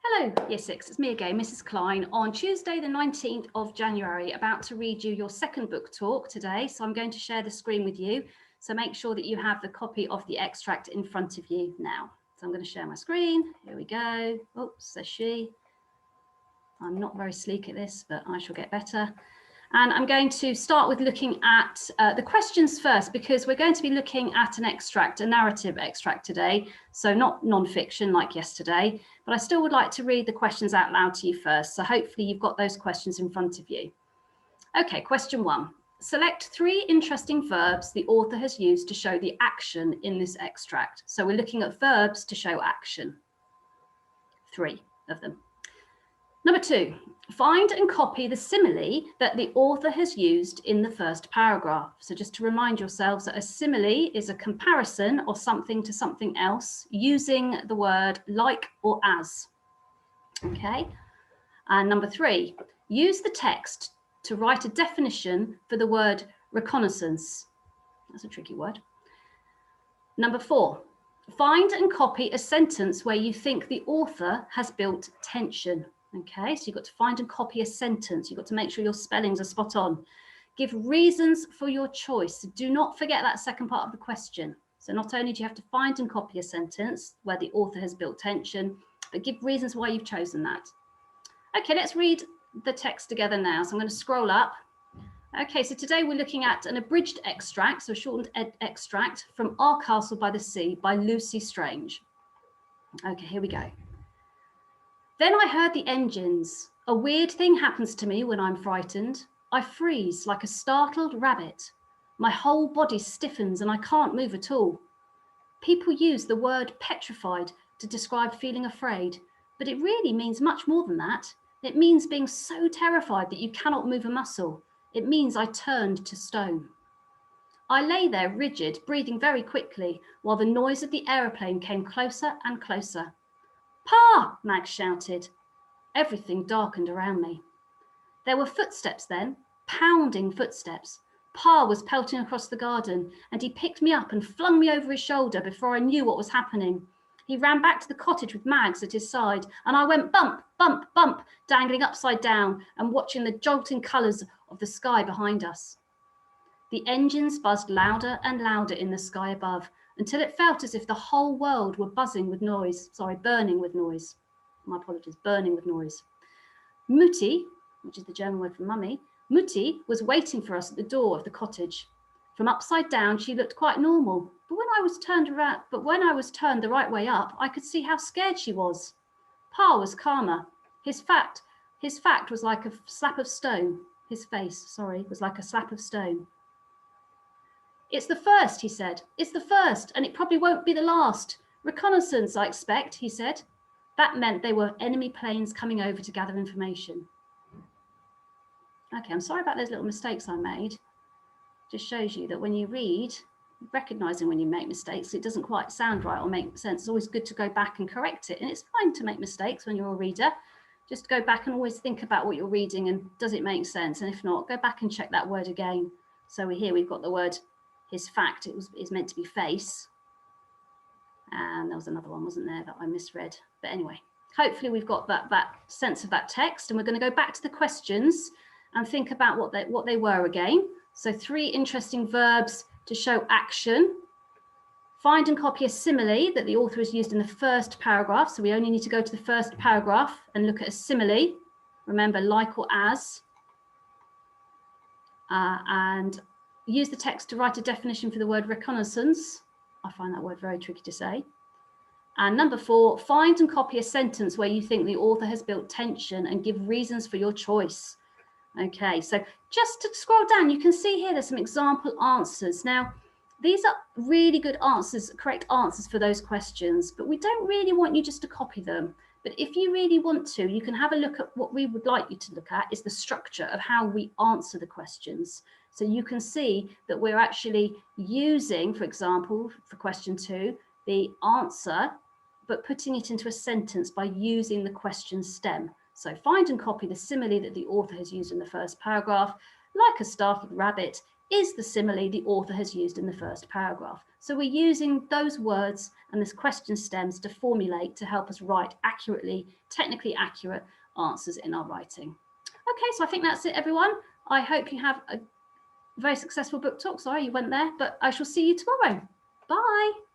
Hello, Year 6, it's me again, Mrs. Klein, on Tuesday the 19th of January, about to read you your second book talk today. So I'm going to share the screen with you. So make sure that you have the copy of the extract in front of you now. So I'm going to share my screen. Here we go. Oops, says she. I'm not very sleek at this, but I shall get better. And I'm going to start with looking at the questions first, because we're going to be looking at an extract, a narrative extract today. So not non-fiction like yesterday, but I still would like to read the questions out loud to you first. So hopefully you've got those questions in front of you. Okay, question 1. Select 3 interesting verbs the author has used to show the action in this extract. So we're looking at verbs to show action. 3 of them. Number 2, find and copy the simile that the author has used in the first paragraph. So just to remind yourselves that a simile is a comparison of something to something else using the word like or as. Okay. And number 3, use the text to write a definition for the word reconnaissance. That's a tricky word. Number 4, find and copy a sentence where you think the author has built tension. Okay, so you've got to find and copy a sentence. You've got to make sure your spellings are spot on. Give reasons for your choice. Do not forget that second part of the question. So not only do you have to find and copy a sentence where the author has built tension, but give reasons why you've chosen that. Okay, let's read the text together now. So I'm going to scroll up. Okay, so today we're looking at an abridged extract, so a shortened extract from Our Castle by the Sea by Lucy Strange. Okay, here we go. Then I heard the engines. A weird thing happens to me when I'm frightened. I freeze like a startled rabbit. My whole body stiffens and I can't move at all. People use the word petrified to describe feeling afraid, but it really means much more than that. It means being so terrified that you cannot move a muscle. It means I turned to stone. I lay there rigid, breathing very quickly, while the noise of the aeroplane came closer and closer. Pa! Max shouted. Everything darkened around me. There were footsteps then, pounding footsteps. Pa was pelting across the garden, and he picked me up and flung me over his shoulder before I knew what was happening. He ran back to the cottage with Mags at his side, and I went bump, bump, bump, dangling upside down and watching the jolting colours of the sky behind us. The engines buzzed louder and louder in the sky above, until it felt as if the whole world were burning with noise. My apologies, burning with noise. Mutti, which is the German word for mummy, Mutti was waiting for us at the door of the cottage. From upside down, she looked quite normal, but when I was turned the right way up, I could see how scared she was. Pa was calmer. His face was like a slap of stone. It's the first, he said. It's the first, and it probably won't be the last. Reconnaissance, I expect, he said. That meant they were enemy planes coming over to gather information. Okay, I'm sorry about those little mistakes I made. Just shows you that when you read, recognizing when you make mistakes, it doesn't quite sound right or make sense. It's always good to go back and correct it. And it's fine to make mistakes when you're a reader. Just go back and always think about what you're reading and does it make sense? And if not, go back and check that word again. So we've got the word his fact. It's meant to be face. And there was another one, wasn't there, that I misread. But anyway, hopefully we've got that sense of that text, and we're going to go back to the questions and think about what they were again. So 3 interesting verbs to show action. Find and copy a simile that the author has used in the first paragraph. So we only need to go to the first paragraph and look at a simile. Remember, like or as. And use the text to write a definition for the word reconnaissance. I find that word very tricky to say. And number 4, find and copy a sentence where you think the author has built tension and give reasons for your choice. Okay, so just to scroll down, you can see here there's some example answers. Now, these are really good answers, correct answers for those questions, but we don't really want you just to copy them. But if you really want to, you can have a look at what we would like you to look at is the structure of how we answer the questions. So you can see that we're actually using, for example, for question 2, the answer, but putting it into a sentence by using the question stem. So find and copy the simile that the author has used in the first paragraph. Like a startled rabbit, is the simile the author has used in the first paragraph. So we're using those words and this question stems to formulate to help us write accurately, technically accurate answers in our writing. Okay, so I think that's it, everyone. I hope you have a very successful book talk. Sorry you went there, but I shall see you tomorrow. Bye.